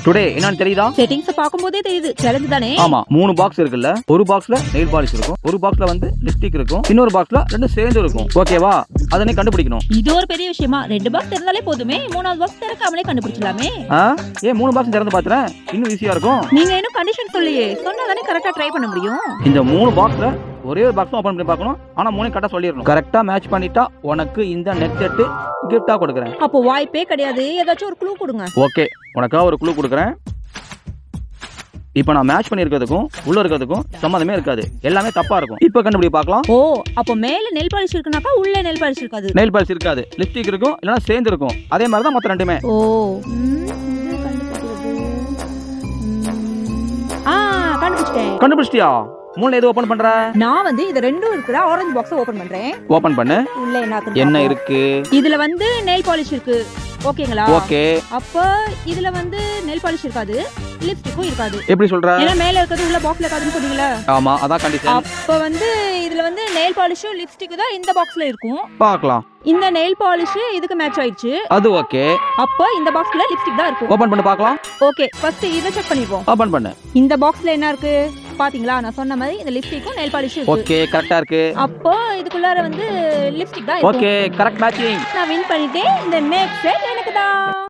Today என்னன்னு தெரியுதா? Settings பாக்கும்போதே தெரியுது சேலஞ்ச் தானே. ஆமா, 3 பாக்ஸ் இருக்குல்ல. ஒரு பாக்ஸ்ல நெயில் பாலிஷ் இருக்கும், ஒரு பாக்ஸ்ல வந்து லிப்ஸ்டிக் இருக்கும், இன்னொரு பாக்ஸ்ல ரெண்டு சேர்ந்து இருக்கும். ஓகேவா? அதனை கண்டுபிடிக்கணும். இது ஒரு பெரிய விஷயமா? 2 பாக்ஸ் தெரிஞ்சாலே போதுமே, 3வது பாக்ஸ் திறக்காமலே கண்டுபிடிச்சலாமே. ஏன் 3 பாக்ஸ் திறந்து பாத்துறேன், இன்னும் ஈஸியா இருக்கும். நீங்க இன்னும் கண்டிஷன் சொல்லியே, சொன்னாதானே கரெக்டா ட்ரை பண்ண முடியும். இந்த 3 பாக்ஸ்ல ஒரே ஒரு பாக்ஸ் ஓபன் பண்ணி பார்க்கணும். ஆனா 3 கரெக்டா சொல்லிரணும். கரெக்டா மேட்ச் பண்ணிட்டா உனக்கு இந்த நெக் செட் கிஃப்டா கொடுக்குறேன். அப்போ வாய்ப்பே கிடையாது. ஏதாச்சும் ஒரு க்ளூ கொடுங்க. ஓகே, உனக்கா ஒரு க்ளூ கொடுக்குறேன். இப்போ நான் மேட்ச் பண்ணி இருக்கிறதுக்கும் உள்ள இருக்கிறதுக்கும் சம்மந்தமே இருக்காது, எல்லாமே தப்பா இருக்கும். இப்போ கண்டுபிடி பார்க்கலாம். ஓ, அப்போ மேல நெயில் பாலிஷ் இருக்குனாக்கா உள்ள நெயில் பாலிஷ் இருக்காது. நெயில் பாலிஷ் இருக்காது, லிப்ஸ்டிக் இருக்கும், இல்லனா சேர்ந்து இருக்கும். அதே மாதிரி தான் மத்த ரெண்டுமே. ஓ, கண்டுபிடிச்சிட்டியா? மூணு எது ஓபன் பண்ற? நான் வந்து இது ரெண்டும் இருக்குடா, ஆரஞ்சு பாக்ஸ் ஓபன் பண்றேன். ஓபன் பண்ணு. உள்ள என்ன இருக்கு? இதுல வந்து நெயில் பாலிஷ் இருக்கு. ஓகேங்களா? ஓகே. அப்ப இதுல வந்து நெயில் பாலிஷ் இருக்காது, லிப்ஸ்டிக்கும் இருக்காது. எப்படி சொல்ற? ஏன்னா மேல இருக்குது உள்ள பாக்ஸ்ல இருக்காதுன்னு சொன்னீங்களா? ஆமா, அதான் கண்டிஷன். அப்ப வந்து இதுல வந்து நெயில் பாலிஷும் லிப்ஸ்டிக்கும் தான் இந்த பாக்ஸ்ல இருக்கும். பார்க்கலாம். இந்த நெயில் பாலிஷ் இதுக்கு மேட்ச் ஆயிடுச்சு. அது ஓகே. அப்ப இந்த பாக்ஸ்ல லிப்ஸ்டிக் தான் இருக்கும். ஓபன் பண்ணி பார்க்கலாம். ஓகே, ஃபர்ஸ்ட் இத செக் பண்ணிப்போம். ஓபன் பண்ணு. இந்த பாக்ஸ்ல என்ன இருக்கு பாத்தீங்களா? நான் சொன்ன மாதிரி இந்த லிப்ஸ்டிக்கும் நெயில் பாலிஷும் இருக்கு. ஓகே, கரெக்ட்டா இருக்கு. அப்போ இதுக்குள்ளார வந்து லிப்ஸ்டிக் தான் இருக்கு. Okay, correct matching. நான் வின் பண்ணிட்டேன். இந்த நெக் செட் எனக்கு தான்.